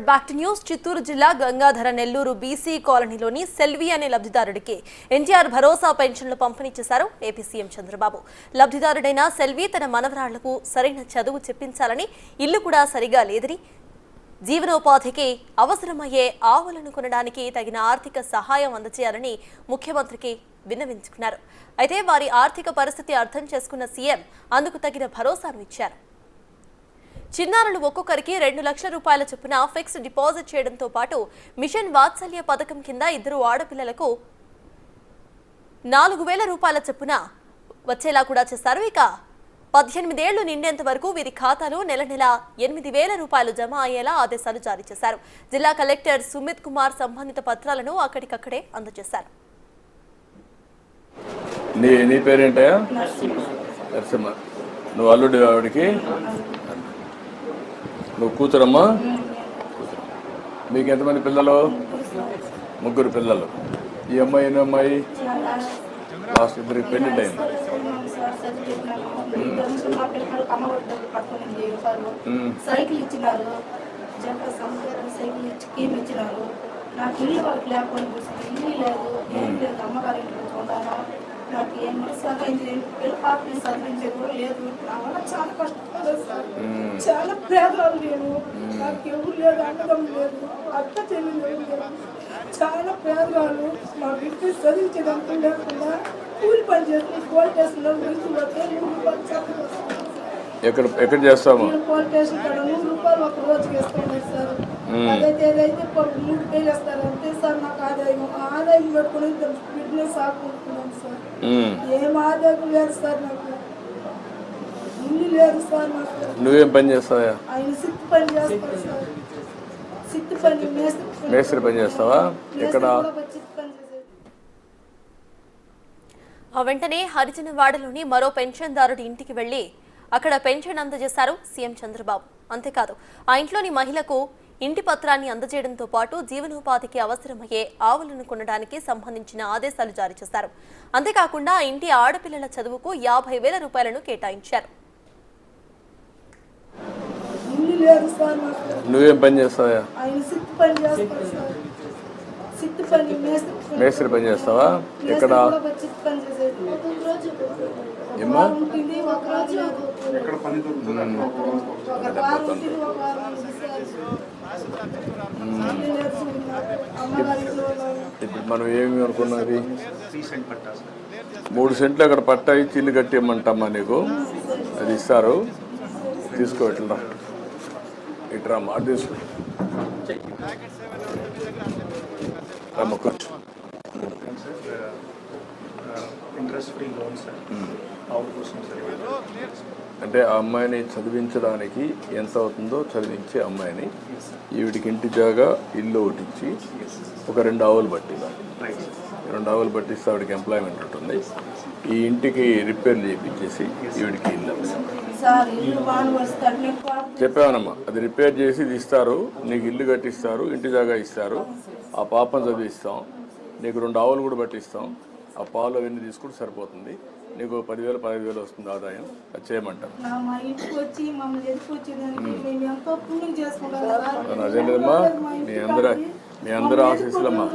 Back to news. Chittoor జిల్లా Gangadhara Nellore BC కాలనీలోని సెల్వి అనే లబ్ధిదారుడికి ఎన్టీఆర్ భరోసా పెన్షన్లు పంపిణీ చేశారు ఏపీ సీఎం చంద్రబాబు. లబ్ధిదారుడైన సెల్వి తన మనవరాళ్లకు సరైన చదువు చెప్పించాలని, ఇల్లు కూడా సరిగా లేదని, జీవనోపాధికి అవసరమయ్యే ఆవులను కొనడానికి తగిన ఆర్థిక సహాయం అందజేయాలని ముఖ్యమంత్రికి విన్నవించుకున్నారు. అయితే వారి ఆర్థిక పరిస్థితి అర్థం చేసుకున్న సీఎం అందుకు తగిన భరోసాను ఇచ్చారు. చిన్నారులు ఒక్కొక్కరికి 2 లక్షల రూపాయల చొప్పున ఫిక్స్డ్ డిపాజిట్ చేయడంతో పాటు మిషన్ వాత్సల్య పథకం కింద 2 ఆడపిల్లలకు 4,000 రూపాయల చొప్పున వచ్చేలా కూడా చేశారు. ఇక 18 ఏళ్లు నిండేంత వరకు వీరి ఖాతాలో నెల 8,000 రూపాయలు జమ అయ్యేలా ఆదేశాలు జారీ చేశారు. జిల్లా కలెక్టర్ సుమిత్ కుమార్ సంబంధిత పత్రాలను అక్కడికక్కడే అందజేశారు. నీ పేరేంటయ్యా? నరసింహ. నువ్వు అల్లుడి ఆవిడికి? నువ్వు కూతురమ్మా? మీకు ఎంతమంది పిల్లలు? 3 పిల్లలు. ఈ అమ్మాయి ఎన్నో అమ్మాయి? లాస్ట్ ఇద్దరికి పెళ్లి టైం. సైకిల్ ఇచ్చినారు, సైకిల్ ఇచ్చినారు. నాకు ఇల్లు వాళ్ళకి లేకుండా ఇల్లు లేదు, ఏం లేదు. అమ్మగారి ఇంట్లో ఉండాలా, నాకు ఏం సరైంది పిల్లపాపని చదివించేది కూడా లేదు. నా వల్ల చాలా కష్టపడలేదు సార్. చాలా పేదలు నేను, నాకు ఎవరు లేదు, అన్నదం లేదు, అక్క చెల్లి లేదు. చాలా పేదరాలు. మా బిడ్డ చదివించేదంతా లేకుండా కూలి పని చేసి పోలీస్ స్టేషన్లో గురించి పోతే 100 రూపాయలు ఎక్కడ చేస్తాము? పోలీస్ స్టేషన్ కాడ 100 రూపాయలు ఒక రోజుకి ఇస్తున్నారు సార్. అదైతే ఏదైతే 3 వేలు వేస్తారు అంతే సార్. నాకు ఆదాయం పెట్టుకుని బిజినెస్ ఆడుకుంటున్నాను సార్. ఏం ఆదాయం లేదు సార్. నాకు ఇల్లు లేదు సార్. నాకు నువ్వేం పని చేస్తావా? ఆయన సిక్కు పని చేస్తాను సార్. సిక్కు పని, మేస్త్రి పని చేస్తావా? ఎక్కడ? వెంటనే హరిజనవాడలోని మరో పెన్షన్దారుడి ఇంటికి వెళ్లి అక్కడ పెన్షన్ అందజేశారు సీఎం చంద్రబాబు. అంతేకాదు ఆ ఇంట్లోని మహిళకు ఇంటి పత్రాన్ని అందజేయడంతో పాటు జీవనోపాధికి అవసరమయ్యే ఆవులను కొనడానికి సంబంధించిన ఆదేశాలు జారీ చేశారు. అంతేకాకుండా ఆ ఇంటి ఆడపిల్లల చదువుకు 50,000 రూపాయలను కేటాయించారు. నువ్వేం పని చేస్తావా? మేస్త్రి పని చేస్తావా? ఎక్కడ? ఇప్పుడు మనం ఏమి అనుకున్నది? 3 సెంట్లు అక్కడ పట్టా ఇచ్చి ఇల్లు కట్టి ఇమ్మంటమ్మా నీకు. అది ఇస్తారు, తీసుకో. ఇట్లా ఇట్రా మాట తీసుకో. అంటే ఆ అమ్మాయిని చదివించడానికి ఎంత అవుతుందో చదివించే అమ్మాయిని ఈవిడికి ఇంటి జాగా ఇల్లు ఒకటిచ్చి ఒక 2 ఆవులు పట్టిందాలి. 2 ఆవులు పట్టిస్తే ఆవిడకి ఎంప్లాయ్మెంట్ ఉంటుంది. ఈ ఇంటికి రిపేర్ చేయించేసి ఈవిడికి ఇల్లు చెప్పానమ్మా. అది రిపేర్ చేసి ఇది ఇస్తారు, నీకు ఇల్లు కట్టిస్తారు, ఇంటి జాగా ఇస్తారు, ఆ పాపను చదివిస్తాం, నీకు 2 ఆవులు కూడా పట్టిస్తాం. ఆ పాలు అవన్నీ తీసుకుంటే సరిపోతుంది. నీకు 10,000 15,000 వస్తుంది ఆదాయం. అది చేయమంటారు. అదే లేదమ్మా, మీ అందరూ ఆశీస్సులమ్మా.